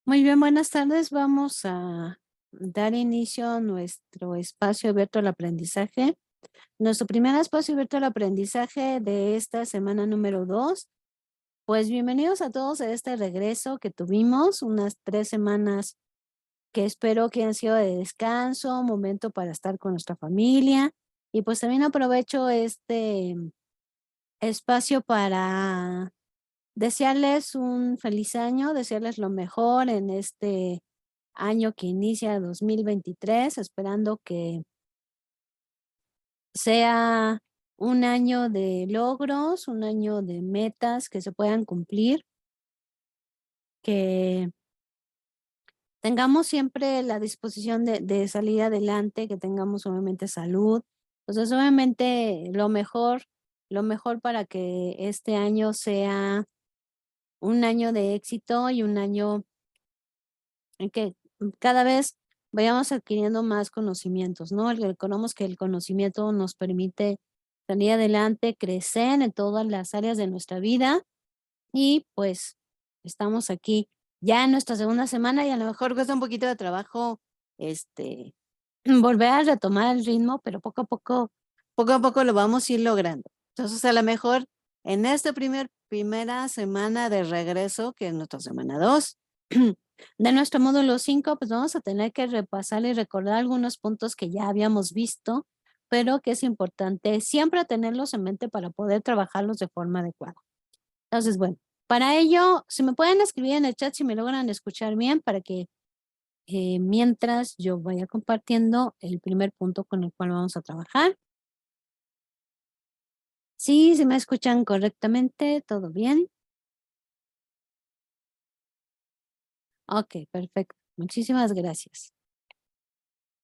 Muy bien, buenas tardes. Vamos a dar inicio a nuestro espacio abierto al aprendizaje. Nuestro primer espacio abierto al aprendizaje de esta semana número 2. Pues bienvenidos a todos a este regreso que tuvimos, unas 3 semanas que espero que han sido de descanso, momento para estar con nuestra familia. Y pues también aprovecho este espacio para desearles un feliz año, desearles lo mejor en este año que inicia 2023, esperando que sea un año de logros, un año de metas que se puedan cumplir, que tengamos siempre la disposición de salir adelante, que tengamos obviamente salud. Entonces, obviamente lo mejor para que este año sea un año de éxito y un año en que cada vez vayamos adquiriendo más conocimientos, ¿no? Recordamos que el conocimiento nos permite salir adelante, crecer en todas las áreas de nuestra vida y pues estamos aquí ya en nuestra segunda semana y a lo mejor cuesta un poquito de trabajo este volver a retomar el ritmo, pero poco a poco lo vamos a ir logrando. Entonces, a lo mejor en esta primera semana de regreso, que es nuestra semana 2 de nuestro módulo 5, pues vamos a tener que repasar y recordar algunos puntos que ya habíamos visto, pero que es importante siempre tenerlos en mente para poder trabajarlos de forma adecuada. Entonces, bueno, para ello, si me pueden escribir en el chat si me logran escuchar bien para que mientras yo vaya compartiendo el primer punto con el cual vamos a trabajar. Sí, si me escuchan correctamente, todo bien. Ok, perfecto. Muchísimas gracias.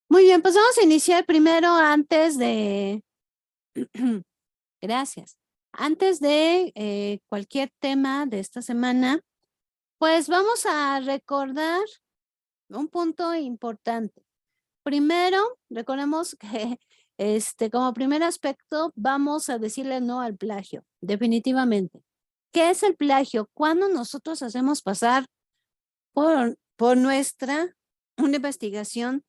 Muy bien, pues vamos a iniciar primero antes de, gracias, antes de cualquier tema de esta semana, pues vamos a recordar un punto importante. Primero, recordemos que como primer aspecto, vamos a decirle no al plagio, definitivamente. ¿Qué es el plagio? Cuando nosotros hacemos pasar por nuestra una investigación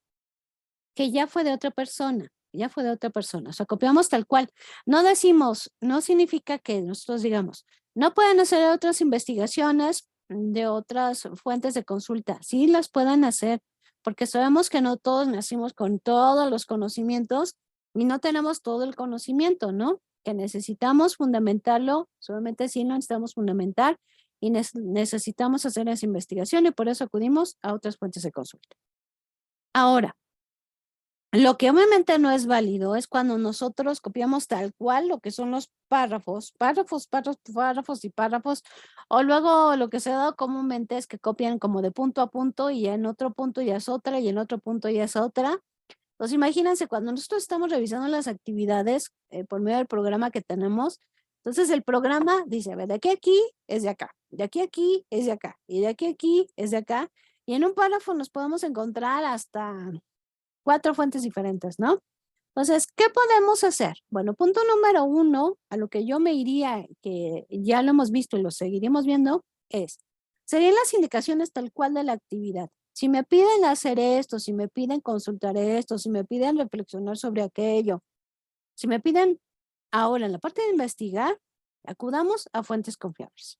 que ya fue de otra persona, ya fue de otra persona. O sea, copiamos tal cual. No decimos, no significa que nosotros digamos, no pueden hacer otras investigaciones de otras fuentes de consulta. Sí las pueden hacer, porque sabemos que no todos nacimos con todos los conocimientos y no tenemos todo el conocimiento, ¿no? Que necesitamos fundamentarlo, solamente sí lo necesitamos fundamentar y necesitamos hacer esa investigación y por eso acudimos a otras fuentes de consulta. Ahora, lo que obviamente no es válido es cuando nosotros copiamos tal cual lo que son los párrafos, párrafos y párrafos, o luego lo que se ha dado comúnmente es que copian como de punto a punto y en otro punto ya es otra y en otro punto ya es otra. Entonces, imagínense cuando nosotros estamos revisando las actividades por medio del programa que tenemos, entonces el programa dice, a ver, de aquí a aquí es de acá, de aquí a aquí es de acá, y de aquí a aquí es de acá, y en un párrafo nos podemos encontrar hasta 4 fuentes diferentes, ¿no? Entonces, ¿qué podemos hacer? Bueno, punto número 1, a lo que yo me iría, que ya lo hemos visto y lo seguiremos viendo, serían las indicaciones tal cual de la actividad. Si me piden hacer esto, si me piden consultar esto, si me piden reflexionar sobre aquello, si me piden ahora en la parte de investigar, acudamos a fuentes confiables.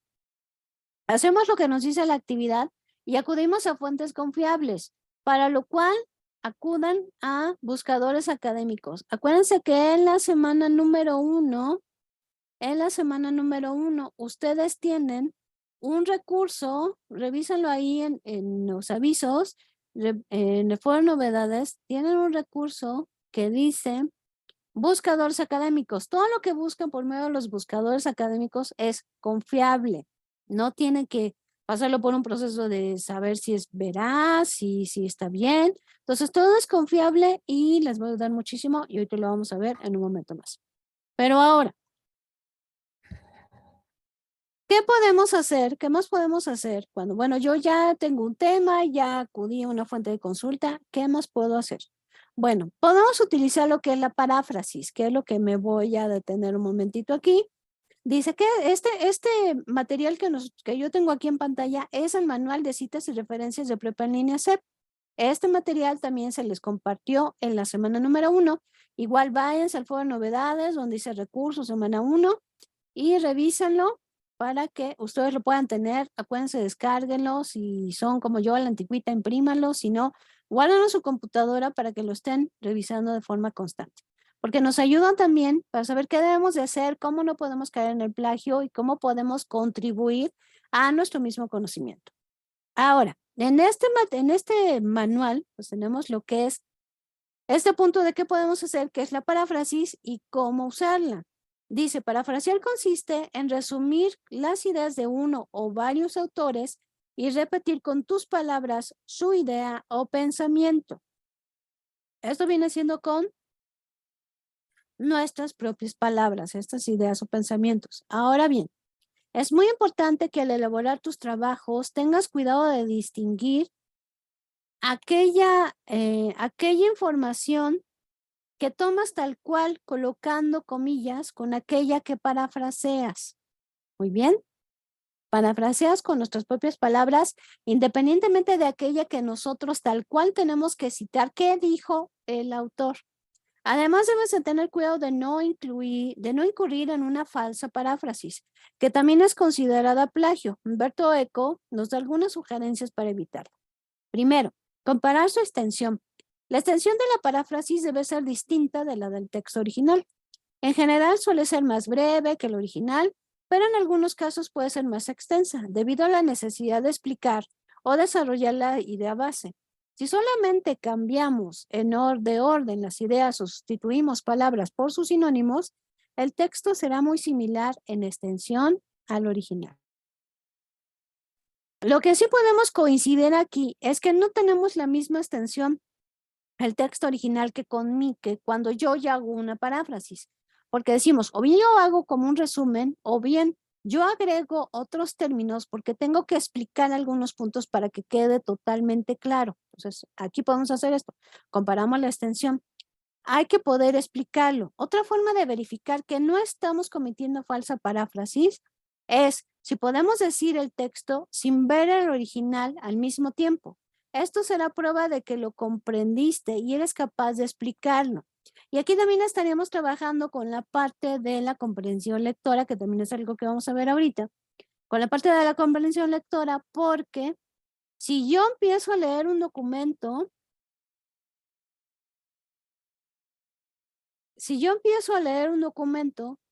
Hacemos lo que nos dice la actividad y acudimos a fuentes confiables, para lo cual acudan a buscadores académicos. Acuérdense que en la semana número 1, ustedes tienen un recurso, revísenlo ahí en los avisos, en el foro de novedades, tienen un recurso que dice buscadores académicos. Todo lo que buscan por medio de los buscadores académicos es confiable. No tienen que pasarlo por un proceso de saber si es veraz, si está bien. Entonces, todo es confiable y les va a ayudar muchísimo y hoy te lo vamos a ver en un momento más. Pero ahora, ¿qué podemos hacer? ¿Qué más podemos hacer? Cuando, bueno, yo ya tengo un tema, ya acudí a una fuente de consulta, ¿qué más puedo hacer? Bueno, podemos utilizar lo que es la paráfrasis, que es lo que me voy a detener un momentito aquí. Dice que este material que yo tengo aquí en pantalla es el manual de citas y referencias de Prepa en línea CEP. Este material también se les compartió en la semana número 1. Igual váyanse al foro de novedades donde dice recursos semana 1 y revísenlo para que ustedes lo puedan tener. Acuérdense, descárguenlo. Si son como yo a la antigüita, imprímanlo. Si no, guárdenlo en su computadora para que lo estén revisando de forma constante. Porque nos ayudan también para saber qué debemos de hacer, cómo no podemos caer en el plagio y cómo podemos contribuir a nuestro mismo conocimiento. Ahora, en este manual, pues tenemos lo que es este punto de qué podemos hacer, que es la paráfrasis y cómo usarla. Dice, parafrasear consiste en resumir las ideas de uno o varios autores y repetir con tus palabras su idea o pensamiento. Esto viene siendo con nuestras propias palabras, estas ideas o pensamientos. Ahora bien, es muy importante que al elaborar tus trabajos tengas cuidado de distinguir aquella información que tomas tal cual colocando comillas con aquella que parafraseas. Muy bien. Parafraseas con nuestras propias palabras, independientemente de aquella que nosotros tal cual tenemos que citar qué dijo el autor. Además, debes de tener cuidado de no incurrir en una falsa paráfrasis, que también es considerada plagio. Humberto Eco nos da algunas sugerencias para evitarlo. Primero, comparar su extensión. La extensión de la paráfrasis debe ser distinta de la del texto original. En general suele ser más breve que el original, pero en algunos casos puede ser más extensa, debido a la necesidad de explicar o desarrollar la idea base. Si solamente cambiamos de orden las ideas o sustituimos palabras por sus sinónimos, el texto será muy similar en extensión al original. Lo que sí podemos coincidir aquí es que no tenemos la misma extensión el texto original que cuando yo ya hago una paráfrasis. Porque decimos, o bien yo hago como un resumen, o bien yo agrego otros términos porque tengo que explicar algunos puntos para que quede totalmente claro. Entonces, aquí podemos hacer esto. Comparamos la extensión. Hay que poder explicarlo. Otra forma de verificar que no estamos cometiendo falsa paráfrasis es si podemos decir el texto sin ver el original al mismo tiempo. Esto será prueba de que lo comprendiste y eres capaz de explicarlo. Y aquí también estaríamos trabajando con la parte de la comprensión lectora, que también es algo que vamos a ver ahorita, con la parte de la comprensión lectora, porque si yo empiezo a leer un documento,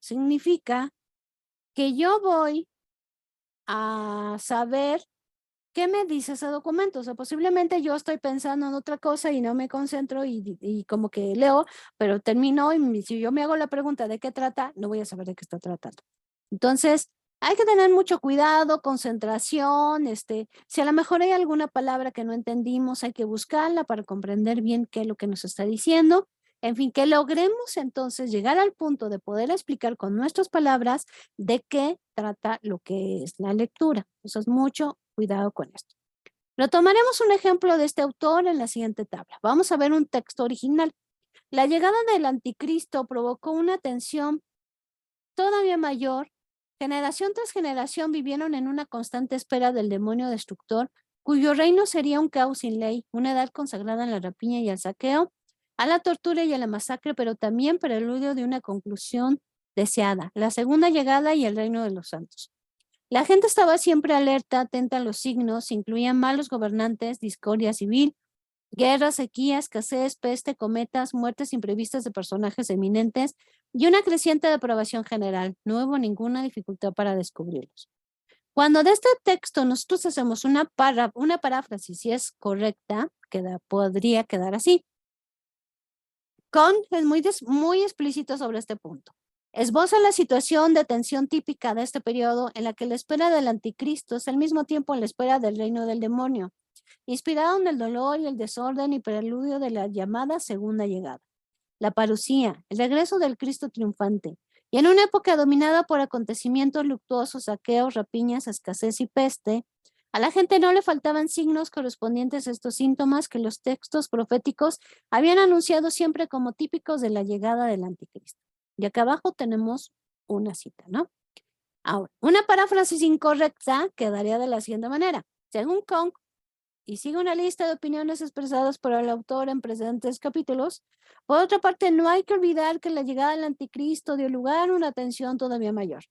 significa que yo voy a saber qué me dice ese documento. O sea, posiblemente yo estoy pensando en otra cosa y no me concentro y como que leo, pero termino y si yo me hago la pregunta de qué trata, no voy a saber de qué está tratando. Entonces, hay que tener mucho cuidado, concentración, si a lo mejor hay alguna palabra que no entendimos, hay que buscarla para comprender bien qué es lo que nos está diciendo. En fin, que logremos entonces llegar al punto de poder explicar con nuestras palabras de qué trata lo que es la lectura. Entonces, mucho cuidado con esto. Retomaremos un ejemplo de este autor en la siguiente tabla. Vamos a ver un texto original. La llegada del anticristo provocó una tensión todavía mayor. Generación tras generación vivieron en una constante espera del demonio destructor, cuyo reino sería un caos sin ley, una edad consagrada en la rapiña y al saqueo, a la tortura y a la masacre, pero también preludio de una conclusión deseada, la segunda llegada y el reino de los santos. La gente estaba siempre alerta, atenta a los signos, incluían malos gobernantes, discordia civil, guerras, sequías, escasez, peste, cometas, muertes imprevistas de personajes eminentes y una creciente depravación general. No hubo ninguna dificultad para descubrirlos. Cuando de este texto nosotros hacemos una paráfrasis, si es correcta, podría quedar así. Es muy explícito sobre este punto. Esboza la situación de tensión típica de este periodo en la que la espera del anticristo es al mismo tiempo la espera del reino del demonio, inspirado en el dolor y el desorden y preludio de la llamada segunda llegada. La parucía, el regreso del Cristo triunfante, y en una época dominada por acontecimientos luctuosos, saqueos, rapiñas, escasez y peste, a la gente no le faltaban signos correspondientes a estos síntomas que los textos proféticos habían anunciado siempre como típicos de la llegada del anticristo. Y acá abajo tenemos una cita, ¿no? Ahora, una paráfrasis incorrecta quedaría de la siguiente manera. Según Kong, y sigue una lista de opiniones expresadas por el autor en precedentes capítulos. Por otra parte, no hay que olvidar que la llegada del anticristo dio lugar a una tensión todavía mayor.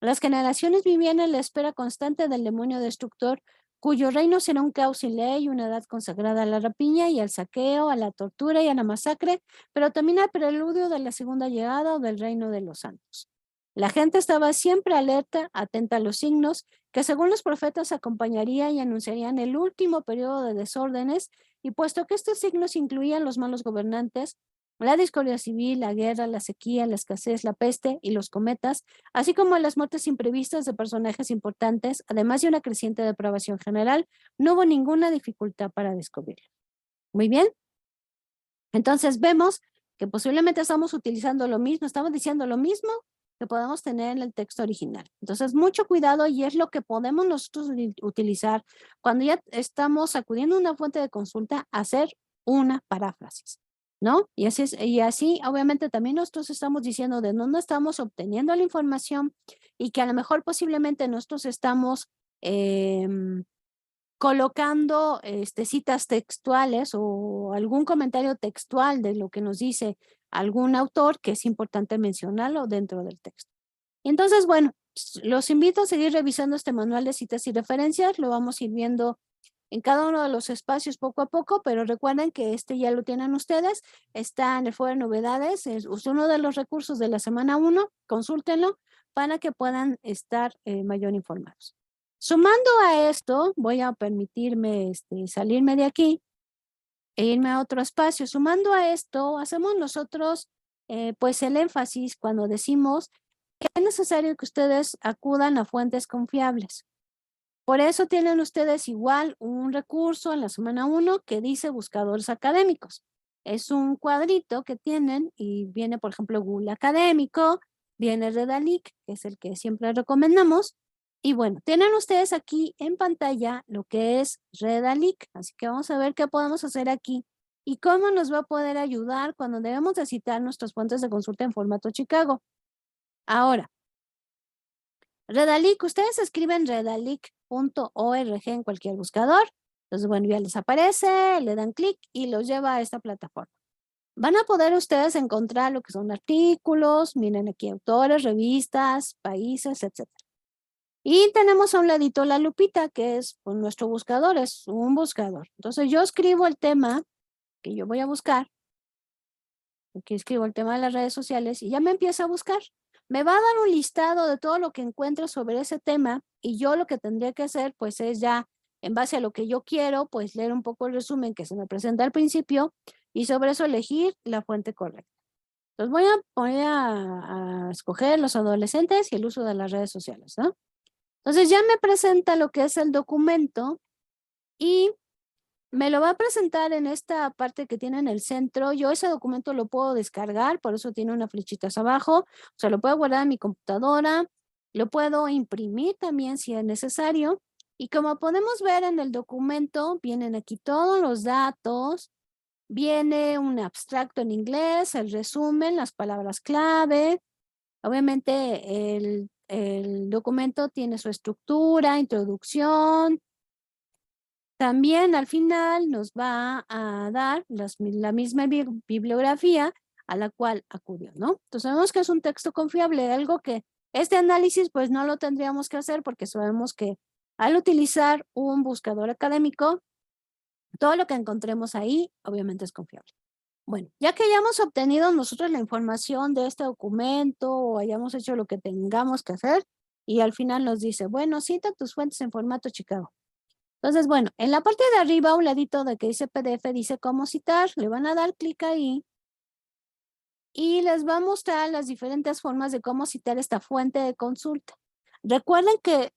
Las generaciones vivían en la espera constante del demonio destructor, cuyo reino será un caos sin ley, una edad consagrada a la rapiña y al saqueo, a la tortura y a la masacre, pero también al preludio de la segunda llegada o del reino de los santos. La gente estaba siempre alerta, atenta a los signos, que según los profetas acompañarían y anunciarían el último periodo de desórdenes, y puesto que estos signos incluían los malos gobernantes, la discordia civil, la guerra, la sequía, la escasez, la peste y los cometas, así como las muertes imprevistas de personajes importantes, además de una creciente depravación general, no hubo ninguna dificultad para descubrirlo. Muy bien. Entonces vemos que posiblemente estamos utilizando lo mismo, estamos diciendo lo mismo que podemos tener en el texto original. Entonces, mucho cuidado, y es lo que podemos nosotros utilizar cuando ya estamos acudiendo a una fuente de consulta, hacer una paráfrasis, ¿no? Y así, obviamente, también nosotros estamos diciendo de dónde estamos obteniendo la información y que a lo mejor posiblemente nosotros estamos colocando citas textuales o algún comentario textual de lo que nos dice algún autor, que es importante mencionarlo dentro del texto. Entonces, bueno, los invito a seguir revisando este manual de citas y referencias. Lo vamos a ir viendo en cada uno de los espacios poco a poco, pero recuerden que ya lo tienen ustedes. Está en el foro de novedades, es uno de los recursos de la semana 1. Consúltenlo para que puedan estar mayor informados. Sumando a esto, voy a permitirme salirme de aquí e irme a otro espacio. Sumando a esto, hacemos nosotros pues el énfasis cuando decimos que es necesario que ustedes acudan a fuentes confiables. Por eso tienen ustedes igual un recurso en la semana 1 que dice buscadores académicos. Es un cuadrito que tienen y viene, por ejemplo, Google Académico, viene Redalyc, que es el que siempre recomendamos. Y bueno, tienen ustedes aquí en pantalla lo que es Redalyc, así que vamos a ver qué podemos hacer aquí y cómo nos va a poder ayudar cuando debemos de citar nuestras fuentes de consulta en formato Chicago. Ahora, Redalyc, ustedes escriben redalyc.org en cualquier buscador. Entonces, bueno, ya les aparece, le dan clic y los lleva a esta plataforma. Van a poder ustedes encontrar lo que son artículos, miren aquí autores, revistas, países, etc. Y tenemos a un ladito la lupita, que es pues, nuestro buscador, es un buscador. Entonces yo escribo el tema que yo voy a buscar. Aquí escribo el tema de las redes sociales y ya me empieza a buscar. Me va a dar un listado de todo lo que encuentro sobre ese tema, y yo lo que tendría que hacer pues es ya en base a lo que yo quiero, pues leer un poco el resumen que se me presenta al principio y sobre eso elegir la fuente correcta. Entonces voy a escoger los adolescentes y el uso de las redes sociales, ¿no? Entonces ya me presenta lo que es el documento y me lo va a presentar en esta parte que tiene en el centro. Yo ese documento lo puedo descargar, por eso tiene unas flechitas abajo. O sea, lo puedo guardar en mi computadora, lo puedo imprimir también si es necesario. Y como podemos ver en el documento, vienen aquí todos los datos. Viene un abstracto en inglés, el resumen, las palabras clave. Obviamente el documento tiene su estructura, introducción. También al final nos va a dar la misma bibliografía a la cual acudió, ¿no? Entonces sabemos que es un texto confiable, algo que este análisis pues no lo tendríamos que hacer porque sabemos que al utilizar un buscador académico, todo lo que encontremos ahí obviamente es confiable. Bueno, ya que hayamos obtenido nosotros la información de este documento o hayamos hecho lo que tengamos que hacer y al final nos dice, bueno, cita tus fuentes en formato Chicago. Entonces, bueno, en la parte de arriba, a un ladito de que dice PDF, dice cómo citar. Le van a dar clic ahí y les va a mostrar las diferentes formas de cómo citar esta fuente de consulta. Recuerden que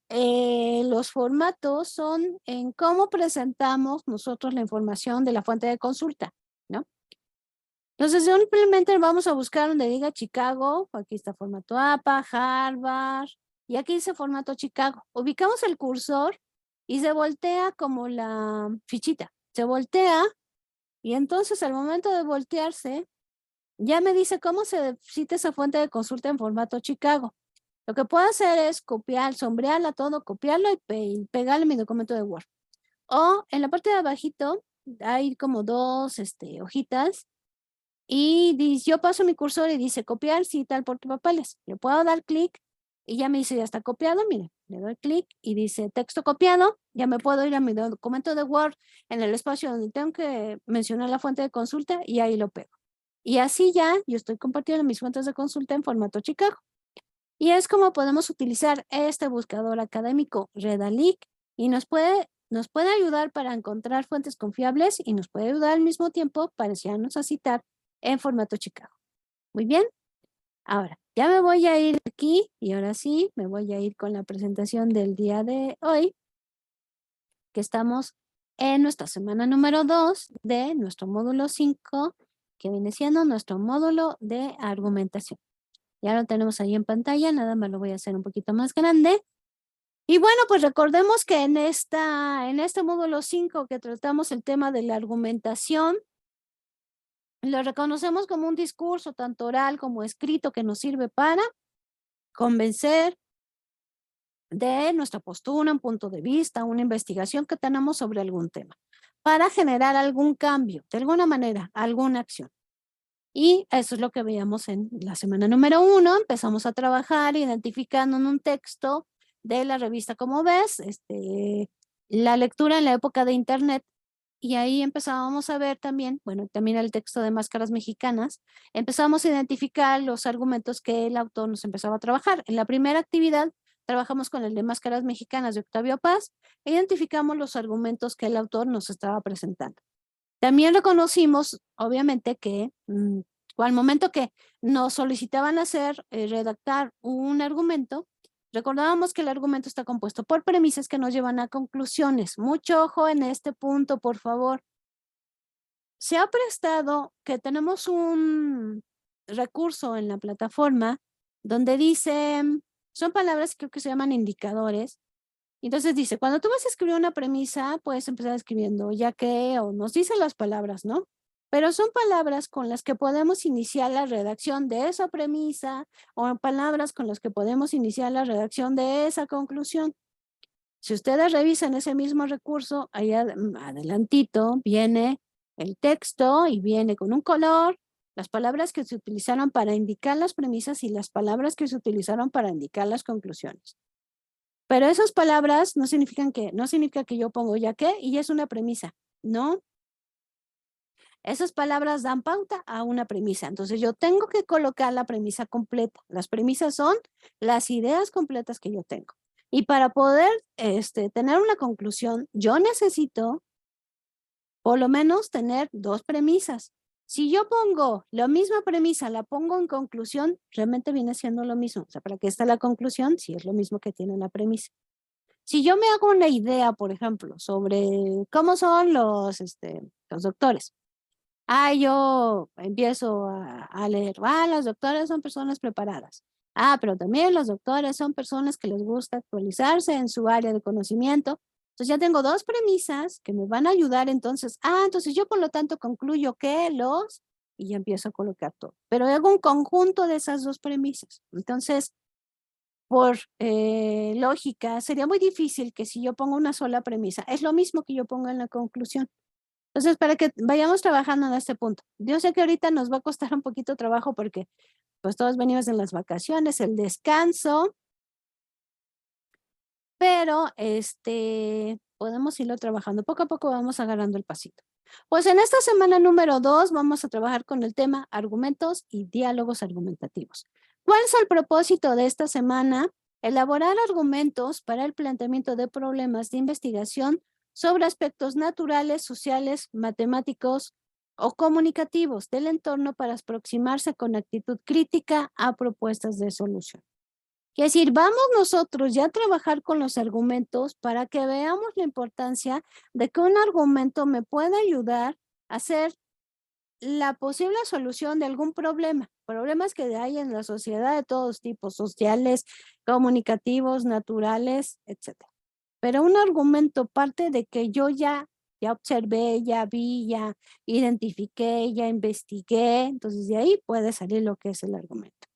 los formatos son en cómo presentamos nosotros la información de la fuente de consulta, ¿no? Entonces, simplemente vamos a buscar donde diga Chicago. Aquí está formato APA, Harvard, y aquí dice formato Chicago. Ubicamos el cursor y se voltea como la fichita. Se voltea y entonces al momento de voltearse, ya me dice cómo se cita esa fuente de consulta en formato Chicago. Lo que puedo hacer es copiar, sombrearla todo, copiarlo y pegarle mi documento de Word. O en la parte de abajito hay como dos hojitas y yo paso mi cursor y dice copiar si tal portapapeles. Le puedo dar clic y ya me dice ya está copiado. Mire, le doy clic y dice texto copiado. Ya me puedo ir a mi documento de Word en el espacio donde tengo que mencionar la fuente de consulta y ahí lo pego. Y así ya yo estoy compartiendo mis fuentes de consulta en formato Chicago. Y es como podemos utilizar este buscador académico Redalyc y nos puede ayudar para encontrar fuentes confiables y nos puede ayudar al mismo tiempo para enseñarnos a citar en formato Chicago. Muy bien. Ahora, ya me voy a ir aquí y ahora sí, me voy a ir con la presentación del día de hoy, que estamos en nuestra semana número 2 de nuestro módulo 5, que viene siendo nuestro módulo de argumentación. Ya lo tenemos ahí en pantalla, nada más lo voy a hacer un poquito más grande. Y bueno, pues recordemos que en este módulo 5 que tratamos el tema de la argumentación, lo reconocemos como un discurso tanto oral como escrito que nos sirve para convencer de nuestra postura, un punto de vista, una investigación que tenemos sobre algún tema, para generar algún cambio, de alguna manera, alguna acción. Y eso es lo que veíamos en la semana número 1. Empezamos a trabajar identificando en un texto de la revista Como Ves, la lectura en la época de Internet. Y ahí empezábamos a ver también, bueno, también el texto de Máscaras Mexicanas, empezamos a identificar los argumentos que el autor nos empezaba a trabajar. En la primera actividad trabajamos con el de Máscaras Mexicanas de Octavio Paz e identificamos los argumentos que el autor nos estaba presentando. También reconocimos, obviamente, que al momento que nos solicitaban redactar un argumento, recordábamos que el argumento está compuesto por premisas que nos llevan a conclusiones. Mucho ojo en este punto, por favor. Se ha prestado que tenemos un recurso en la plataforma donde dice, son palabras que creo que se llaman indicadores. Entonces dice, cuando tú vas a escribir una premisa, puedes empezar escribiendo ya que, o nos dicen las palabras, ¿no? Pero son palabras con las que podemos iniciar la redacción de esa premisa o palabras con las que podemos iniciar la redacción de esa conclusión. Si ustedes revisan ese mismo recurso, ahí adelantito viene el texto y viene con un color, las palabras que se utilizaron para indicar las premisas y las palabras que se utilizaron para indicar las conclusiones. Pero esas palabras no significa que yo pongo ya que y es una premisa, ¿no? Esas palabras dan pauta a una premisa. Entonces yo tengo que colocar la premisa completa. Las premisas son las ideas completas que yo tengo. Y para poder tener una conclusión, yo necesito por lo menos tener dos premisas. Si yo pongo la misma premisa, la pongo en conclusión, realmente viene siendo lo mismo. O sea, ¿para qué está la conclusión? Si es lo mismo que tiene la premisa. Si yo me hago una idea, por ejemplo, sobre cómo son los doctores. Yo empiezo a leer, los doctores son personas preparadas. Pero también los doctores son personas que les gusta actualizarse en su área de conocimiento. Entonces ya tengo dos premisas que me van a ayudar entonces. Entonces yo por lo tanto concluyo que y ya empiezo a colocar todo. Pero hago un conjunto de esas dos premisas. Entonces, por lógica, sería muy difícil que si yo pongo una sola premisa, es lo mismo que yo pongo en la conclusión. Entonces, para que vayamos trabajando en este punto. Yo sé que ahorita nos va a costar un poquito trabajo porque pues todos venimos en las vacaciones, el descanso, pero podemos irlo trabajando. Poco a poco vamos agarrando el pasito. Pues en esta semana número 2 vamos a trabajar con el tema argumentos y diálogos argumentativos. ¿Cuál es el propósito de esta semana? Elaborar argumentos para el planteamiento de problemas de investigación sobre aspectos naturales, sociales, matemáticos o comunicativos del entorno para aproximarse con actitud crítica a propuestas de solución. Es decir, vamos nosotros ya a trabajar con los argumentos para que veamos la importancia de que un argumento me pueda ayudar a hacer la posible solución de algún problema. Problemas que hay en la sociedad de todos tipos, sociales, comunicativos, naturales, etc. Pero un argumento parte de que yo ya observé, ya vi, ya identifiqué, ya investigué. Entonces de ahí puede salir lo que es el argumento.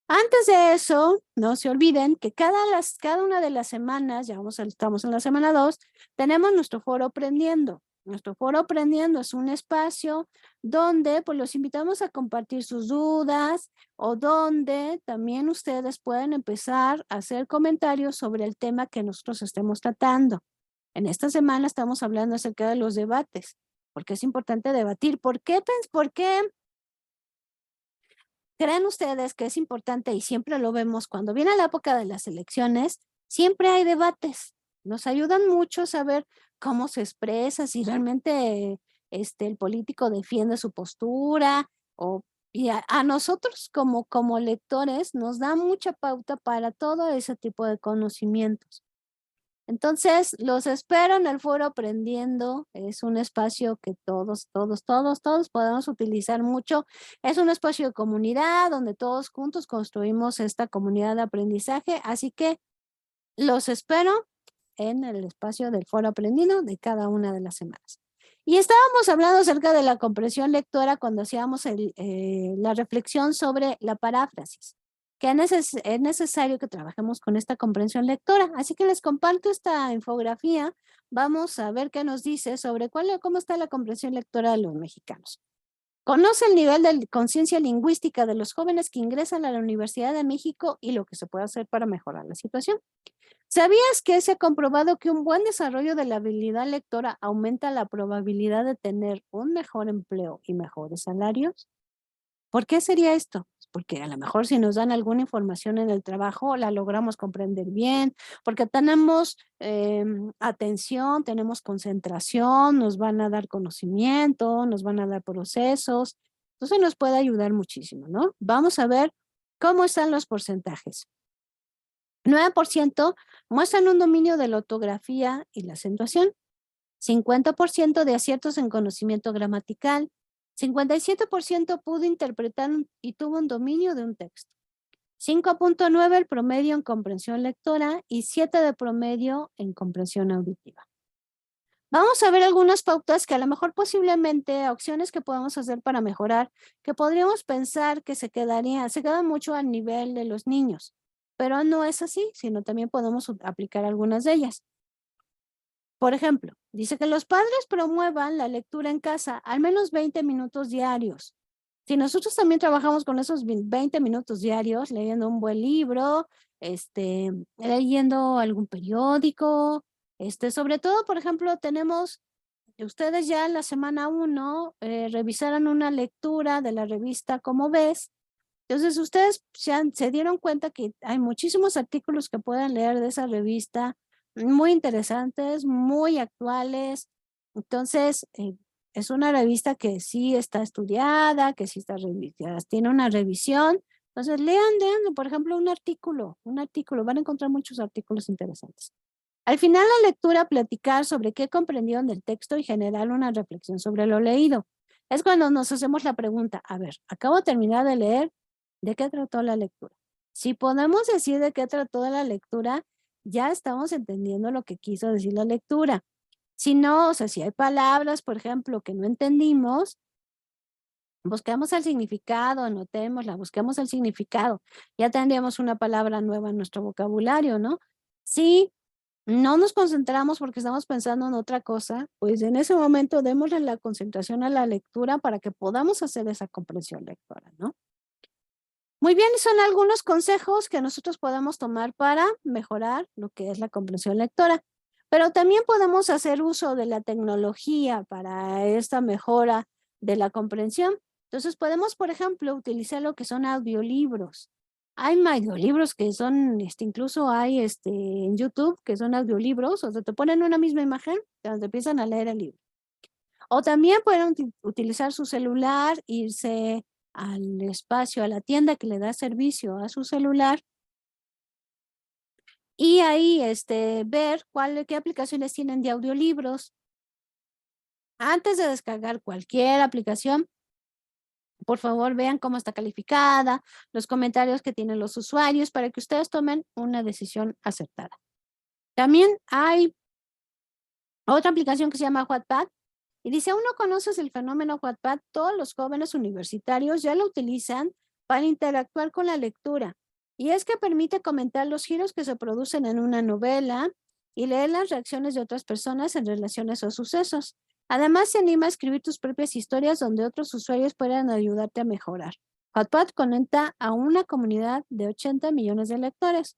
Antes de eso, no se olviden que cada una de las semanas, estamos en la semana 2, tenemos nuestro foro Aprendiendo. Nuestro foro Aprendiendo es un espacio donde pues los invitamos a compartir sus dudas o donde también ustedes pueden empezar a hacer comentarios sobre el tema que nosotros estemos tratando. En esta semana estamos hablando acerca de los debates, porque es importante debatir. ¿Por qué creen ustedes que es importante y siempre lo vemos cuando viene la época de las elecciones? Siempre hay debates. Nos ayudan mucho a saber cómo se expresa, si realmente el político defiende su postura y a nosotros como lectores nos da mucha pauta para todo ese tipo de conocimientos. Entonces, los espero en el foro Aprendiendo. Es un espacio que todos podemos utilizar mucho. Es un espacio de comunidad donde todos juntos construimos esta comunidad de aprendizaje. Así que los espero en el espacio del foro Aprendiendo de cada una de las semanas. Y estábamos hablando acerca de la comprensión lectora cuando hacíamos la reflexión sobre la paráfrasis, que es necesario que trabajemos con esta comprensión lectora. Así que les comparto esta infografía. Vamos a ver qué nos dice sobre cómo está la comprensión lectora de los mexicanos. Conoce el nivel de conciencia lingüística de los jóvenes que ingresan a la Universidad de México y lo que se puede hacer para mejorar la situación. ¿Sabías que se ha comprobado que un buen desarrollo de la habilidad lectora aumenta la probabilidad de tener un mejor empleo y mejores salarios? ¿Por qué sería esto? Porque a lo mejor si nos dan alguna información en el trabajo, la logramos comprender bien, porque tenemos atención, tenemos concentración, nos van a dar conocimiento, nos van a dar procesos. Entonces nos puede ayudar muchísimo, ¿no? Vamos a ver cómo están los porcentajes. 9% muestran un dominio de la ortografía y la acentuación. 50% de aciertos en conocimiento gramatical. 57% pudo interpretar y tuvo un dominio de un texto. 5.9 el promedio en comprensión lectora y 7 de promedio en comprensión auditiva. Vamos a ver algunas pautas que a lo mejor posiblemente, opciones que podemos hacer para mejorar, que podríamos pensar que se queda mucho al nivel de los niños, pero no es así, sino también podemos aplicar algunas de ellas. Por ejemplo, dice que los padres promuevan la lectura en casa al menos 20 minutos diarios. Si nosotros también trabajamos con esos 20 minutos diarios, leyendo un buen libro, leyendo algún periódico, sobre todo, por ejemplo, ustedes ya en la semana 1 revisaron una lectura de la revista Como Ves. Entonces, ustedes se dieron cuenta que hay muchísimos artículos que pueden leer de esa revista, muy interesantes, muy actuales. Entonces, es una revista que sí está estudiada, que sí está revisada, tiene una revisión. Entonces, lean, por ejemplo, un artículo, van a encontrar muchos artículos interesantes. Al final la lectura, platicar sobre qué comprendieron del texto y generar una reflexión sobre lo leído. Es cuando nos hacemos la pregunta, a ver, acabo de terminar de leer, ¿de qué trató la lectura? Si podemos decir de qué trató la lectura, ya estamos entendiendo lo que quiso decir la lectura. Si no, o sea, si hay palabras, por ejemplo, que no entendimos, busquemos el significado, anotémosla, busquemos el significado. Ya tendríamos una palabra nueva en nuestro vocabulario, ¿no? Sí. No nos concentramos porque estamos pensando en otra cosa, pues en ese momento démosle la concentración a la lectura para que podamos hacer esa comprensión lectora, ¿no? Muy bien, son algunos consejos que nosotros podemos tomar para mejorar lo que es la comprensión lectora, pero también podemos hacer uso de la tecnología para esta mejora de la comprensión. Entonces podemos, por ejemplo, utilizar lo que son audiolibros. Hay audiolibros que son, incluso hay en YouTube que son audiolibros, o sea, te ponen una misma imagen donde empiezan a leer el libro. O también pueden utilizar su celular, irse al espacio, a la tienda que le da servicio a su celular y ahí ver qué aplicaciones tienen de audiolibros. Antes de descargar cualquier aplicación, por favor, vean cómo está calificada, los comentarios que tienen los usuarios para que ustedes tomen una decisión acertada. También hay otra aplicación que se llama Wattpad y dice, ¿aún no conoces el fenómeno Wattpad? Todos los jóvenes universitarios ya lo utilizan para interactuar con la lectura. Y es que permite comentar los giros que se producen en una novela y leer las reacciones de otras personas en relaciones o sucesos. Además, se anima a escribir tus propias historias donde otros usuarios puedan ayudarte a mejorar. Wattpad conecta a una comunidad de 80 millones de lectores.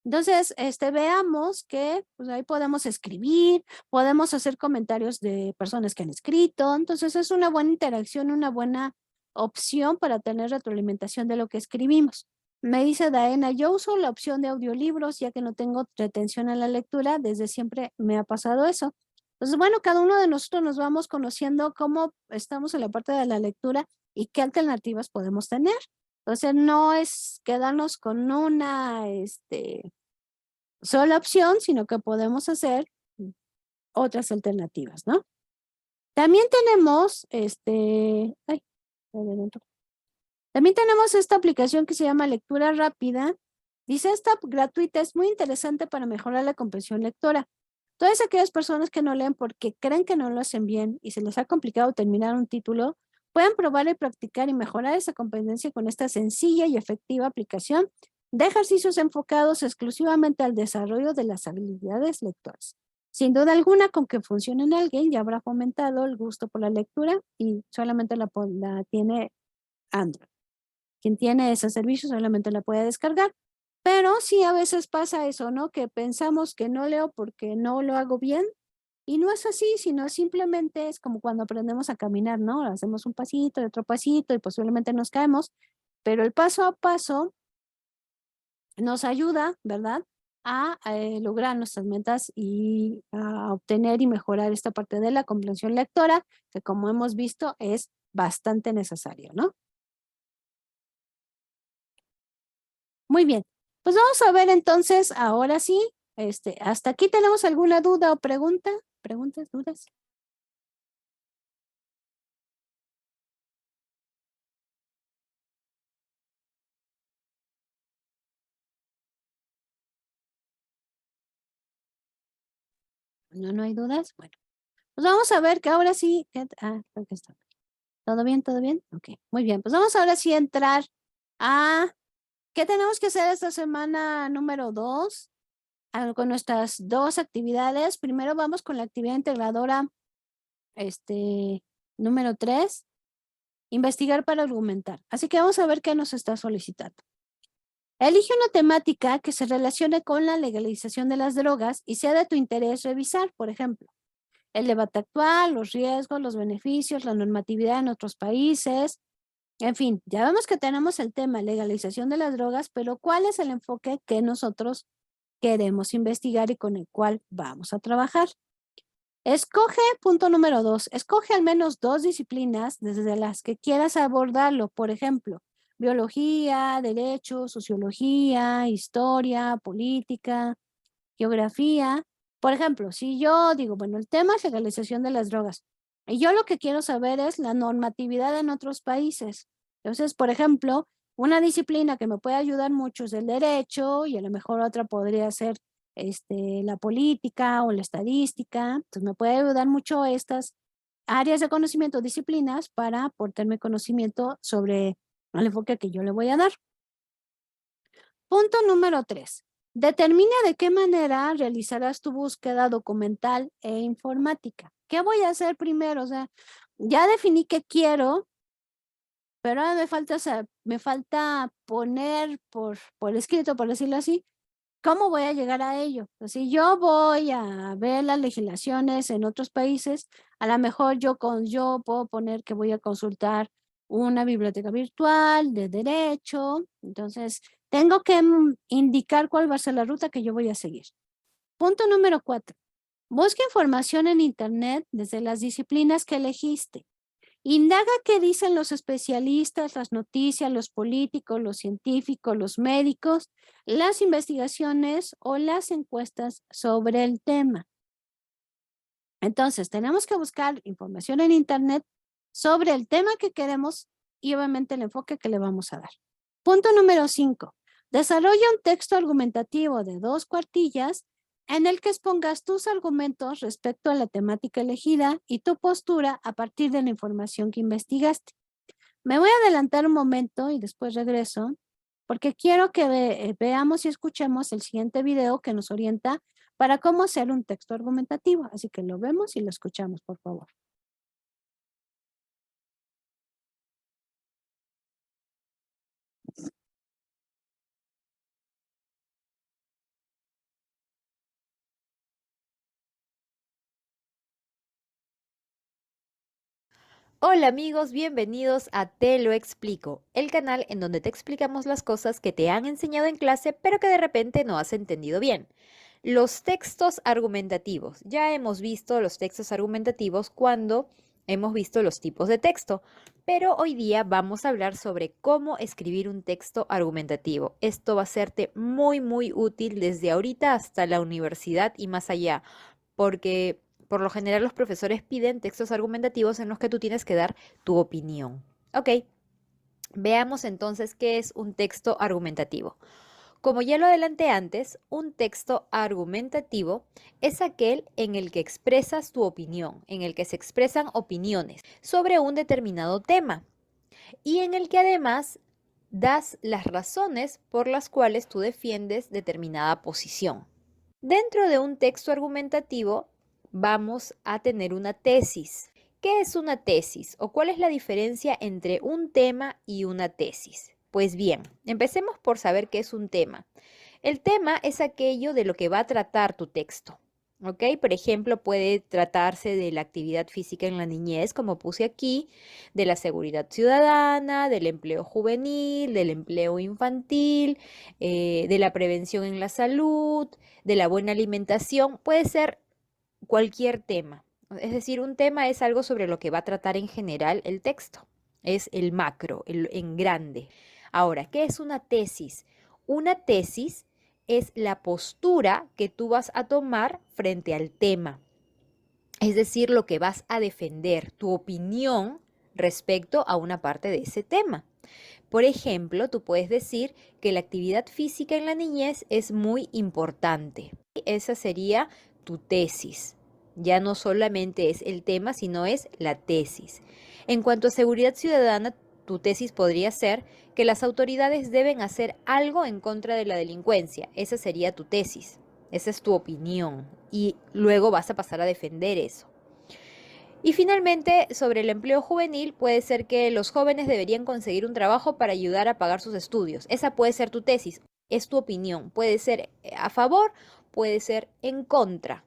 Entonces, veamos que pues, ahí podemos escribir, podemos hacer comentarios de personas que han escrito. Entonces, es una buena interacción, una buena opción para tener retroalimentación de lo que escribimos. Me dice Daena, yo uso la opción de audiolibros ya que no tengo retención en la lectura. Desde siempre me ha pasado eso. Entonces, bueno, cada uno de nosotros nos vamos conociendo cómo estamos en la parte de la lectura y qué alternativas podemos tener. Entonces, no es quedarnos con una sola opción, sino que podemos hacer otras alternativas, ¿no? También tenemos, también tenemos esta aplicación que se llama Lectura Rápida. Dice, esta gratuita es muy interesante para mejorar la comprensión lectora. Todas aquellas personas que no leen porque creen que no lo hacen bien y se les ha complicado terminar un título, pueden probar y practicar y mejorar esa competencia con esta sencilla y efectiva aplicación de ejercicios enfocados exclusivamente al desarrollo de las habilidades lectoras. Sin duda alguna, con que funcione en alguien, ya habrá fomentado el gusto por la lectura y solamente la tiene Android. Quien tiene ese servicio solamente la puede descargar. Pero sí, a veces pasa eso, ¿no? Que pensamos que no leo porque no lo hago bien. Y no es así, sino simplemente es como cuando aprendemos a caminar, ¿no? Hacemos un pasito, otro pasito y posiblemente nos caemos. Pero el paso a paso nos ayuda, ¿verdad? A lograr nuestras metas y a obtener y mejorar esta parte de la comprensión lectora, que como hemos visto es bastante necesario, ¿no? Muy bien, pues vamos a ver entonces, ahora sí, hasta aquí tenemos alguna duda o pregunta, preguntas, dudas. No, no hay dudas. Bueno, pues vamos a ver que ahora sí, creo que está. ¿Todo bien? ¿Todo bien? Ok, muy bien. Pues vamos ahora sí a entrar a qué tenemos que hacer esta semana número 2 con nuestras 2 actividades. Primero vamos con la actividad integradora, número 3, investigar para argumentar. Así que vamos a ver qué nos está solicitando. Elige una temática que se relacione con la legalización de las drogas y sea de tu interés revisar, por ejemplo, el debate actual, los riesgos, los beneficios, la normatividad en otros países. En fin, ya vemos que tenemos el tema legalización de las drogas, pero ¿cuál es el enfoque que nosotros queremos investigar y con el cual vamos a trabajar? Escoge, punto número 2, escoge al menos 2 disciplinas desde las que quieras abordarlo. Por ejemplo, biología, derecho, sociología, historia, política, geografía. Por ejemplo, si yo digo, bueno, el tema es legalización de las drogas, y yo lo que quiero saber es la normatividad en otros países. Entonces, por ejemplo, una disciplina que me puede ayudar mucho es el derecho y a lo mejor otra podría ser la política o la estadística. Entonces, me puede ayudar mucho estas áreas de conocimiento, disciplinas para aportarme conocimiento sobre el enfoque que yo le voy a dar. Punto número 3. Determina de qué manera realizarás tu búsqueda documental e informática. ¿Qué voy a hacer primero? O sea, ya definí qué quiero, pero ahora me falta poner por escrito, por decirlo así, ¿cómo voy a llegar a ello? Pues si yo voy a ver las legislaciones en otros países, a lo mejor yo puedo poner que voy a consultar una biblioteca virtual de derecho, entonces tengo que indicar cuál va a ser la ruta que yo voy a seguir. Punto número 4. Busca información en internet desde las disciplinas que elegiste. Indaga qué dicen los especialistas, las noticias, los políticos, los científicos, los médicos, las investigaciones o las encuestas sobre el tema. Entonces, tenemos que buscar información en internet sobre el tema que queremos y obviamente el enfoque que le vamos a dar. Punto número 5. Desarrolla un texto argumentativo de 2 cuartillas en el que expongas tus argumentos respecto a la temática elegida y tu postura a partir de la información que investigaste. Me voy a adelantar un momento y después regreso, porque quiero que veamos y escuchemos el siguiente video que nos orienta para cómo hacer un texto argumentativo. Así que lo vemos y lo escuchamos, por favor. Hola amigos, bienvenidos a Te lo explico, el canal en donde te explicamos las cosas que te han enseñado en clase pero que de repente no has entendido bien. Los textos argumentativos. Ya hemos visto los textos argumentativos cuando hemos visto los tipos de texto, pero hoy día vamos a hablar sobre cómo escribir un texto argumentativo. Esto va a serte muy útil desde ahorita hasta la universidad y más allá, porque por lo general los profesores piden textos argumentativos en los que tú tienes que dar tu opinión. Ok, veamos entonces qué es un texto argumentativo. Como ya lo adelanté antes, un texto argumentativo es aquel en el que expresas tu opinión, en el que se expresan opiniones sobre un determinado tema y en el que además das las razones por las cuales tú defiendes determinada posición. Dentro de un texto argumentativo vamos a tener una tesis. ¿Qué es una tesis o cuál es la diferencia entre un tema y una tesis? Pues bien, empecemos por saber qué es un tema. El tema es aquello de lo que va a tratar tu texto. ¿Ok? Por ejemplo, puede tratarse de la actividad física en la niñez, como puse aquí, de la seguridad ciudadana, del empleo juvenil, del empleo infantil, de la prevención en la salud, de la buena alimentación. Puede ser cualquier tema. Es decir, un tema es algo sobre lo que va a tratar en general el texto. Es el macro, en grande. Ahora, ¿qué es una tesis? Una tesis es la postura que tú vas a tomar frente al tema. Es decir, lo que vas a defender, tu opinión respecto a una parte de ese tema. Por ejemplo, tú puedes decir que la actividad física en la niñez es muy importante. Esa sería tu tesis. Ya no solamente es el tema, sino es la tesis. En cuanto a seguridad ciudadana, tu tesis podría ser que las autoridades deben hacer algo en contra de la delincuencia. Esa sería tu tesis. Esa es tu opinión. Y luego vas a pasar a defender eso. Y finalmente, sobre el empleo juvenil, puede ser que los jóvenes deberían conseguir un trabajo para ayudar a pagar sus estudios. Esa puede ser tu tesis, es tu opinión. Puede ser a favor, puede ser en contra.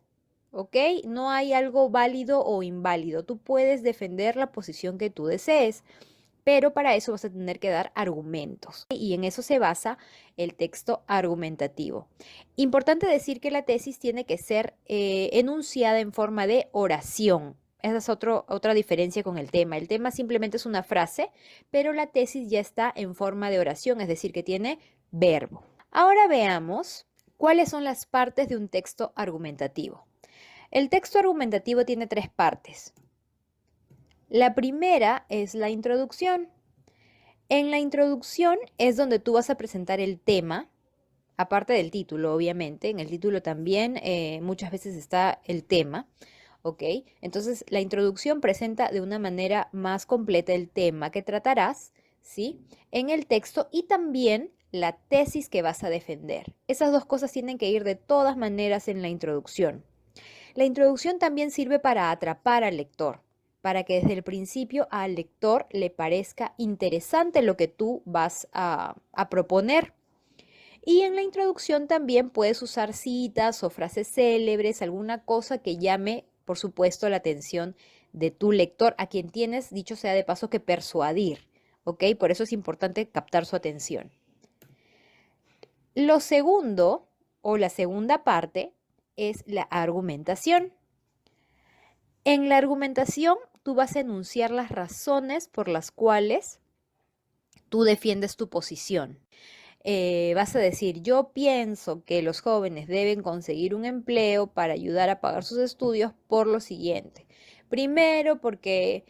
¿Ok? No hay algo válido o inválido. Tú puedes defender la posición que tú desees, pero para eso vas a tener que dar argumentos. Y en eso se basa el texto argumentativo. Importante decir que la tesis tiene que ser enunciada en forma de oración. Esa es otra diferencia con el tema. El tema simplemente es una frase, pero la tesis ya está en forma de oración, es decir, que tiene verbo. Ahora veamos cuáles son las partes de un texto argumentativo. El texto argumentativo tiene tres partes. La primera es la introducción. En la introducción es donde tú vas a presentar el tema, aparte del título, obviamente. En el título también muchas veces está el tema. ¿Ok? Entonces, la introducción presenta de una manera más completa el tema que tratarás, ¿sí? En el texto y también la tesis que vas a defender. Esas dos cosas tienen que ir de todas maneras en la introducción. La introducción también sirve para atrapar al lector, para que desde el principio al lector le parezca interesante lo que tú vas a proponer. Y en la introducción también puedes usar citas o frases célebres, alguna cosa que llame, por supuesto, la atención de tu lector, a quien tienes, dicho sea de paso, que persuadir, ¿ok? Por eso es importante captar su atención. Lo segundo, o la segunda parte, es la argumentación. En la argumentación, tú vas a enunciar las razones por las cuales tú defiendes tu posición. Vas a decir, yo pienso que los jóvenes deben conseguir un empleo para ayudar a pagar sus estudios por lo siguiente. Primero, porque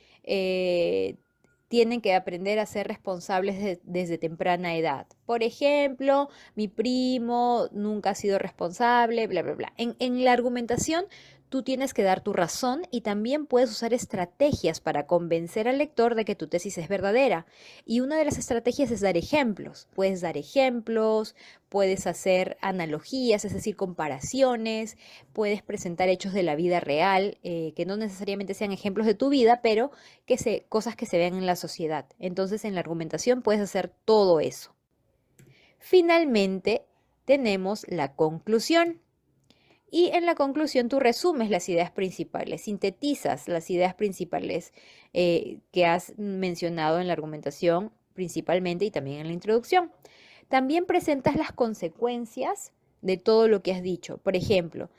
tienen que aprender a ser responsables desde temprana edad. Por ejemplo, mi primo nunca ha sido responsable, bla, bla, bla. En la argumentación, tú tienes que dar tu razón y también puedes usar estrategias para convencer al lector de que tu tesis es verdadera. Y una de las estrategias es dar ejemplos. Puedes dar ejemplos, puedes hacer analogías, es decir, comparaciones, puedes presentar hechos de la vida real, que no necesariamente sean ejemplos de tu vida, pero cosas que se vean en la sociedad. Entonces, en la argumentación puedes hacer todo eso. Finalmente, tenemos la conclusión. Y en la conclusión tú resumes las ideas principales, sintetizas las ideas principales que has mencionado en la argumentación principalmente y también en la introducción. También presentas las consecuencias de todo lo que has dicho. Por ejemplo,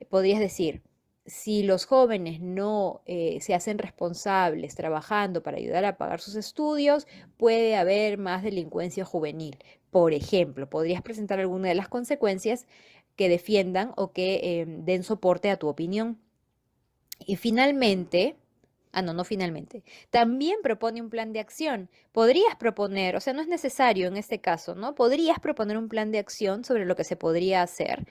podrías decir, si los jóvenes no se hacen responsables trabajando para ayudar a pagar sus estudios, puede haber más delincuencia juvenil. Por ejemplo, podrías presentar alguna de las consecuencias que defiendan o que den soporte a tu opinión. Y finalmente, no finalmente, también propone un plan de acción. Podrías proponer, o sea, no es necesario en este caso, ¿no? Podrías proponer un plan de acción sobre lo que se podría hacer.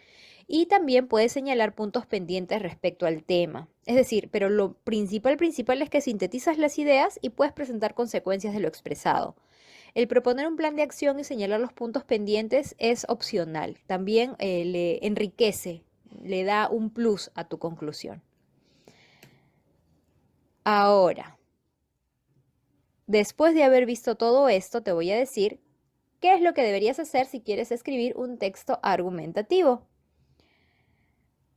Y también puedes señalar puntos pendientes respecto al tema. Es decir, pero lo principal es que sintetizas las ideas y puedes presentar consecuencias de lo expresado. El proponer un plan de acción y señalar los puntos pendientes es opcional. También le enriquece, le da un plus a tu conclusión. Ahora, después de haber visto todo esto, te voy a decir qué es lo que deberías hacer si quieres escribir un texto argumentativo.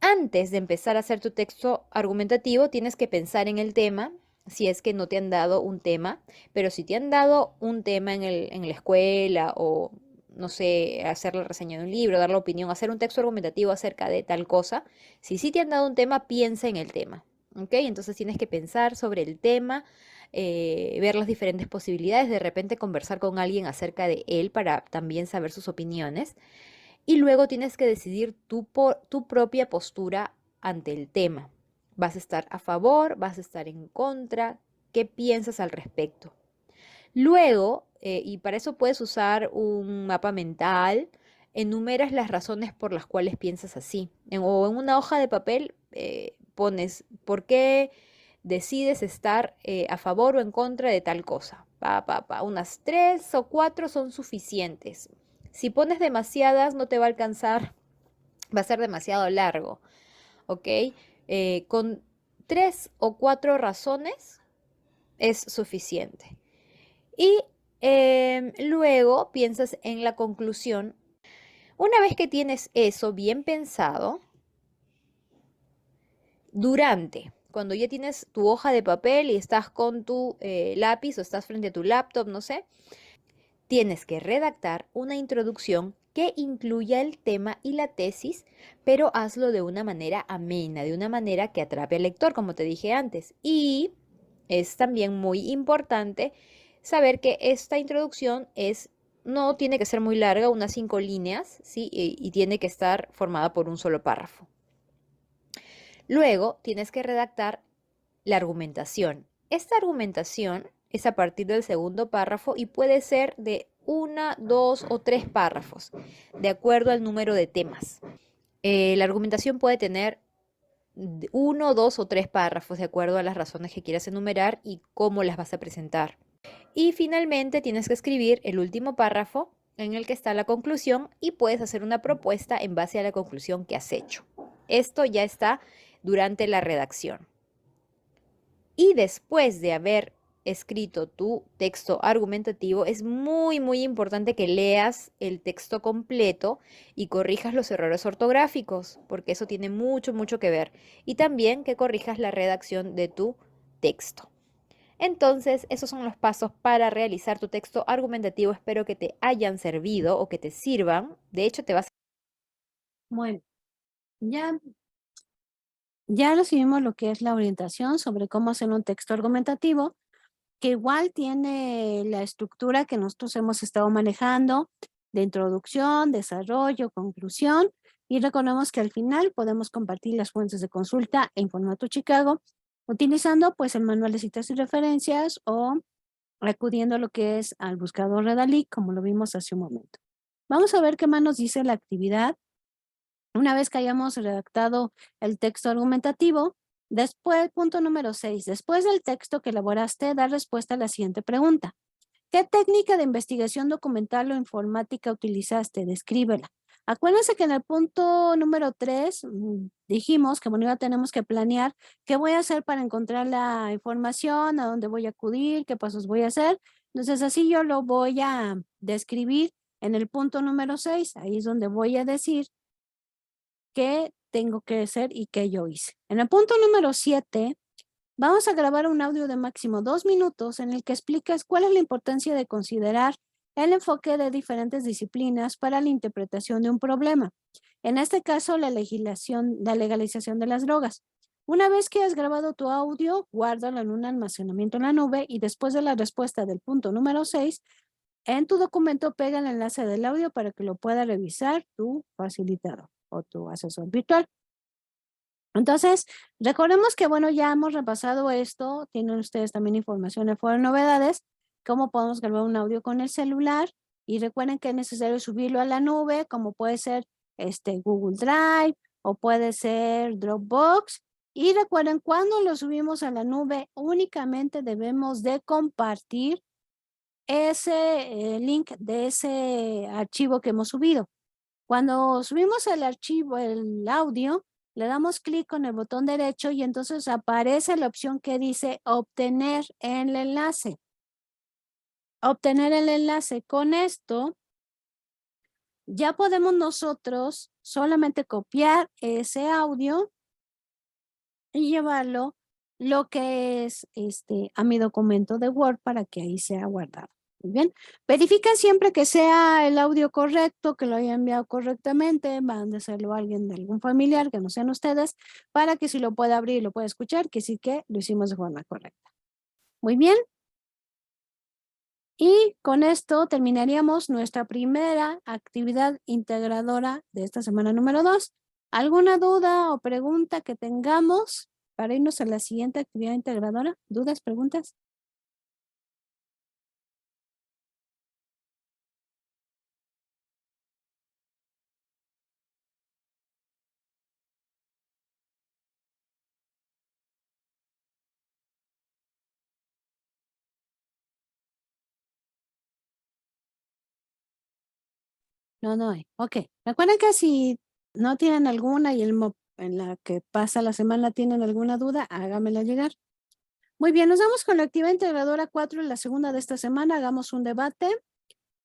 Antes de empezar a hacer tu texto argumentativo, tienes que pensar en el tema, si es que no te han dado un tema, pero si te han dado un tema en la escuela o, no sé, hacer la reseña de un libro, dar la opinión, hacer un texto argumentativo acerca de tal cosa, si sí te han dado un tema, piensa en el tema, ¿ok? Entonces tienes que pensar sobre el tema, ver las diferentes posibilidades, de repente conversar con alguien acerca de él para también saber sus opiniones. Y luego tienes que decidir tu propia postura ante el tema. ¿Vas a estar a favor? ¿Vas a estar en contra? ¿Qué piensas al respecto? Luego, y para eso puedes usar un mapa mental, enumeras las razones por las cuales piensas así. O en una hoja de papel pones por qué decides estar a favor o en contra de tal cosa. Unas 3 o 4 son suficientes. Si pones demasiadas, no te va a alcanzar, va a ser demasiado largo, ¿ok? Con 3 o 4 razones es suficiente. Y luego piensas en la conclusión. Una vez que tienes eso bien pensado, cuando ya tienes tu hoja de papel y estás con tu lápiz o estás frente a tu laptop, no sé, tienes que redactar una introducción que incluya el tema y la tesis, pero hazlo de una manera amena, de una manera que atrape al lector, como te dije antes. Y es también muy importante saber que esta introducción no tiene que ser muy larga, unas 5 líneas, ¿sí? Y tiene que estar formada por un solo párrafo. Luego tienes que redactar la argumentación. Esta argumentación es a partir del segundo párrafo y puede ser de 1, 2 o 3 párrafos, de acuerdo al número de temas. La argumentación puede tener 1, 2 o 3 párrafos, de acuerdo a las razones que quieras enumerar y cómo las vas a presentar. Y finalmente tienes que escribir el último párrafo en el que está la conclusión y puedes hacer una propuesta en base a la conclusión que has hecho. Esto ya está durante la redacción. Y después de haber escrito tu texto argumentativo, es muy, muy importante que leas el texto completo y corrijas los errores ortográficos, porque eso tiene mucho, mucho que ver. Y también que corrijas la redacción de tu texto. Entonces, esos son los pasos para realizar tu texto argumentativo. Espero que te hayan servido o que te sirvan. De hecho, te vas. Bueno, ya recibimos lo que es la orientación sobre cómo hacer un texto argumentativo, que igual tiene la estructura que nosotros hemos estado manejando de introducción, desarrollo, conclusión, y recordemos que al final podemos compartir las fuentes de consulta en formato Chicago, utilizando pues el manual de citas y referencias o acudiendo a lo que es al buscador Redalic, como lo vimos hace un momento. Vamos a ver qué más nos dice la actividad. Una vez que hayamos redactado el texto argumentativo, después, punto número 6, después del texto que elaboraste, da respuesta a la siguiente pregunta. ¿Qué técnica de investigación documental o informática utilizaste? Descríbela. Acuérdense que en el punto número 3 dijimos que, bueno, ya tenemos que planear qué voy a hacer para encontrar la información, a dónde voy a acudir, qué pasos voy a hacer. Entonces, así yo lo voy a describir en el punto número 6. Ahí es donde voy a decir qué tengo que hacer y qué yo hice. En el punto número 7, vamos a grabar un audio de máximo 2 minutos en el que explicas cuál es la importancia de considerar el enfoque de diferentes disciplinas para la interpretación de un problema. En este caso, la legalización de las drogas. Una vez que has grabado tu audio, guárdalo en un almacenamiento en la nube y después de la respuesta del punto número 6, en tu documento pega el enlace del audio para que lo pueda revisar tu facilitador o tu asesor virtual. Entonces, recordemos que, bueno, ya hemos repasado esto, tienen ustedes también información en el foro de novedades, cómo podemos grabar un audio con el celular, y recuerden que es necesario subirlo a la nube, como puede ser Google Drive o puede ser Dropbox, y recuerden, cuando lo subimos a la nube, únicamente debemos de compartir ese link de ese archivo que hemos subido. Cuando subimos el archivo, el audio, le damos clic con el botón derecho y entonces aparece la opción que dice obtener el enlace. Obtener el enlace. Con esto, ya podemos nosotros solamente copiar ese audio y llevarlo lo que es a mi documento de Word para que ahí sea guardado. Muy bien. Verifica siempre que sea el audio correcto, que lo haya enviado correctamente. Mándeselo a alguien de algún familiar que no sean ustedes, para que si lo pueda abrir y lo pueda escuchar, que sí que lo hicimos de forma correcta. Muy bien. Y con esto terminaríamos nuestra primera actividad integradora de esta semana número 2. ¿Alguna duda o pregunta que tengamos para irnos a la siguiente actividad integradora? ¿Dudas, preguntas? No hay. Ok. Recuerden que si no tienen alguna y en la que pasa la semana tienen alguna duda, hágamela llegar. Muy bien, nos vamos con la actividad integradora 4, la segunda de esta semana. Hagamos un debate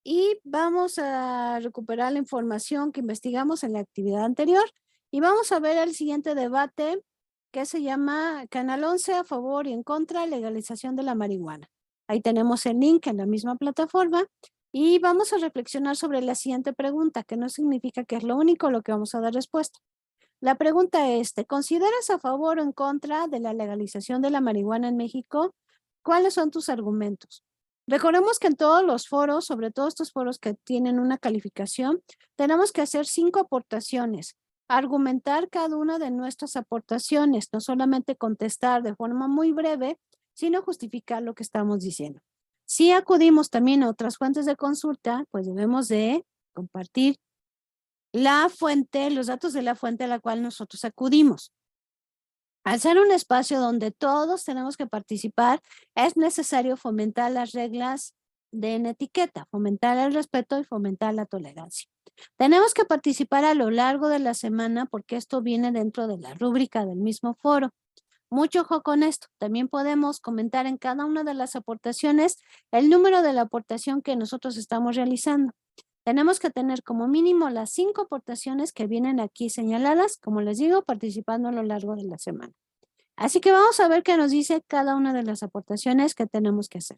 y vamos a recuperar la información que investigamos en la actividad anterior y vamos a ver el siguiente debate que se llama Canal 11 a favor y en contra de legalización de la marihuana. Ahí tenemos el link en la misma plataforma y vamos a reflexionar sobre la siguiente pregunta, que no significa que es lo único lo que vamos a dar respuesta. La pregunta es, ¿te consideras a favor o en contra de la legalización de la marihuana en México? ¿Cuáles son tus argumentos? Recordemos que en todos los foros, sobre todo estos foros que tienen una calificación, tenemos que hacer 5 aportaciones, argumentar cada una de nuestras aportaciones, no solamente contestar de forma muy breve, sino justificar lo que estamos diciendo. Si acudimos también a otras fuentes de consulta, pues debemos de compartir la fuente, los datos de la fuente a la cual nosotros acudimos. Al ser un espacio donde todos tenemos que participar, es necesario fomentar las reglas de etiqueta, fomentar el respeto y fomentar la tolerancia. Tenemos que participar a lo largo de la semana porque esto viene dentro de la rúbrica del mismo foro. Mucho ojo con esto. También podemos comentar en cada una de las aportaciones el número de la aportación que nosotros estamos realizando. Tenemos que tener como mínimo las 5 aportaciones que vienen aquí señaladas, como les digo, participando a lo largo de la semana. Así que vamos a ver qué nos dice cada una de las aportaciones que tenemos que hacer.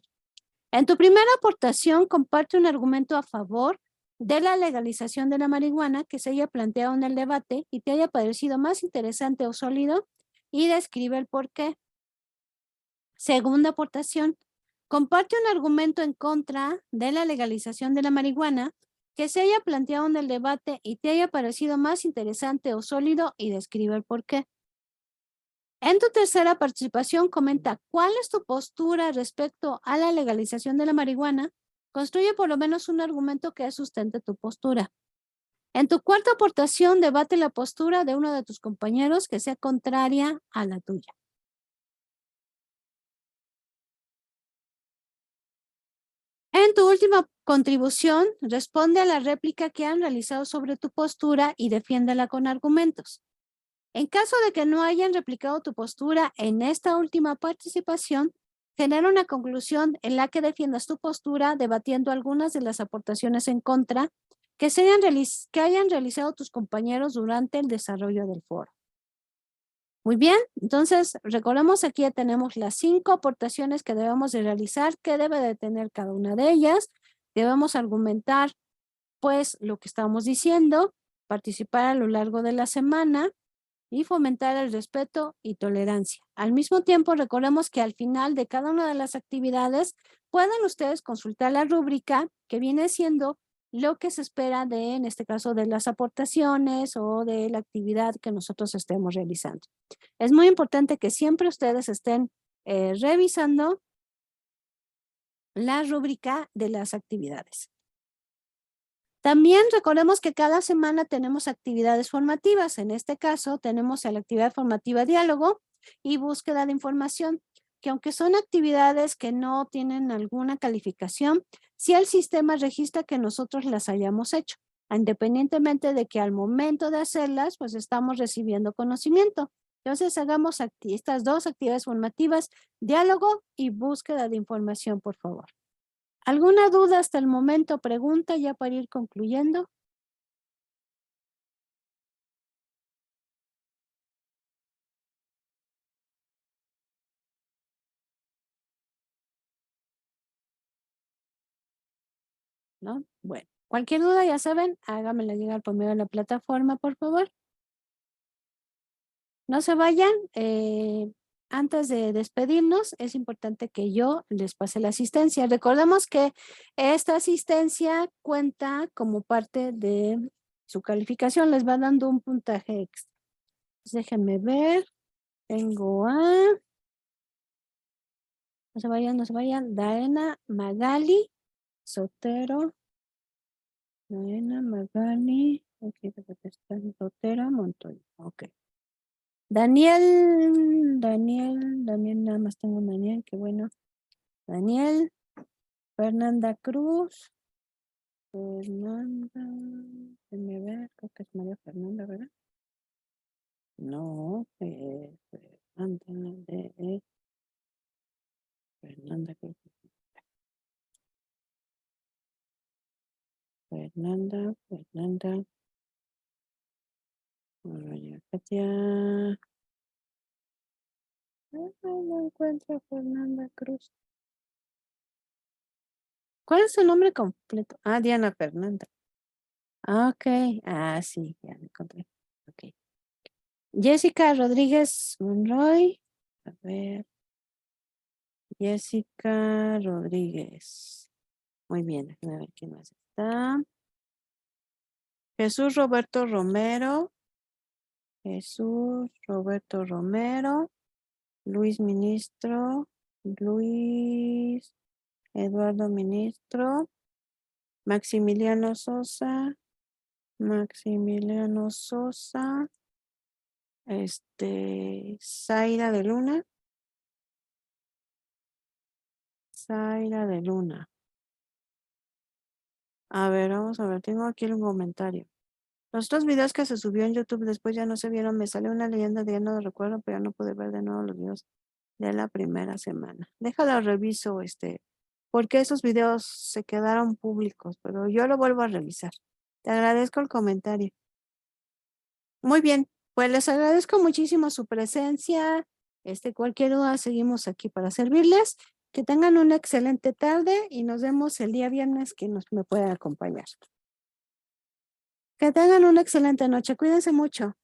En tu primera aportación, comparte un argumento a favor de la legalización de la marihuana que se haya planteado en el debate y te haya parecido más interesante o sólido y describe el por qué. Segunda aportación, comparte un argumento en contra de la legalización de la marihuana que se haya planteado en el debate y te haya parecido más interesante o sólido y describe el por qué. En tu tercera participación, comenta cuál es tu postura respecto a la legalización de la marihuana. Construye por lo menos un argumento que sustente tu postura. En tu cuarta aportación, debate la postura de uno de tus compañeros que sea contraria a la tuya. En tu última contribución, responde a la réplica que han realizado sobre tu postura y defiéndela con argumentos. En caso de que no hayan replicado tu postura en esta última participación, genera una conclusión en la que defiendas tu postura debatiendo algunas de las aportaciones en contra que hayan realizado tus compañeros durante el desarrollo del foro. Muy bien, entonces recordemos aquí ya tenemos las 5 aportaciones que debemos de realizar, que debe de tener cada una de ellas. Debemos argumentar pues lo que estamos diciendo, participar a lo largo de la semana y fomentar el respeto y tolerancia. Al mismo tiempo, recordemos que al final de cada una de las actividades pueden ustedes consultar la rúbrica que viene siendo lo que se espera de, en este caso, de las aportaciones o de la actividad que nosotros estemos realizando. Es muy importante que siempre ustedes estén revisando la rúbrica de las actividades. También recordemos que cada semana tenemos actividades formativas. En este caso tenemos la actividad formativa diálogo y búsqueda de información, que aunque son actividades que no tienen alguna calificación, sí el sistema registra que nosotros las hayamos hecho, independientemente de que al momento de hacerlas, pues estamos recibiendo conocimiento. Entonces hagamos estas 2 actividades formativas, diálogo y búsqueda de información, por favor. ¿Alguna duda hasta el momento? Pregunta ya para ir concluyendo. ¿No? Bueno, cualquier duda ya saben, háganmela llegar por medio de la plataforma, por favor. No se vayan. Antes de despedirnos, es importante que yo les pase la asistencia. Recordemos que esta asistencia cuenta como parte de su calificación, les va dando un puntaje extra. Déjenme ver. Tengo a... No se vayan, no se vayan. Daena Magali Sotero. Daena Magali. Ok, Sotero Montoya. Ok. Daniel, nada más tengo un Daniel, qué bueno. Daniel, Fernanda Cruz, Fernanda, déjame ver, creo que es María Fernanda, ¿verdad? No, Fernanda, Fernanda, creo que Fernanda, María Katia. No encuentro a Fernanda Cruz. ¿Cuál es su nombre completo? Ah, Diana Fernanda. Ah, ok. Ah, sí, ya me encontré. Ok. Jessica Rodríguez Monroy. A ver. Jessica Rodríguez. Muy bien, a ver quién más está. Jesús Roberto Romero. Jesús Roberto Romero. Luis Ministro. Luis Eduardo Ministro. Maximiliano Sosa. Maximiliano Sosa. Zaira de Luna. Zaira de Luna. A ver, vamos a ver, tengo aquí un comentario. Los otros videos que se subió en YouTube después ya no se vieron, me salió una leyenda de ya no lo recuerdo, pero ya no pude ver de nuevo los videos de la primera semana. Déjalo reviso, porque esos videos se quedaron públicos, pero yo lo vuelvo a revisar. Te agradezco el comentario. Muy bien, pues les agradezco muchísimo su presencia. Cualquier duda seguimos aquí para servirles. Que tengan una excelente tarde y nos vemos el día viernes que me puedan acompañar. Que tengan una excelente noche. Cuídense mucho.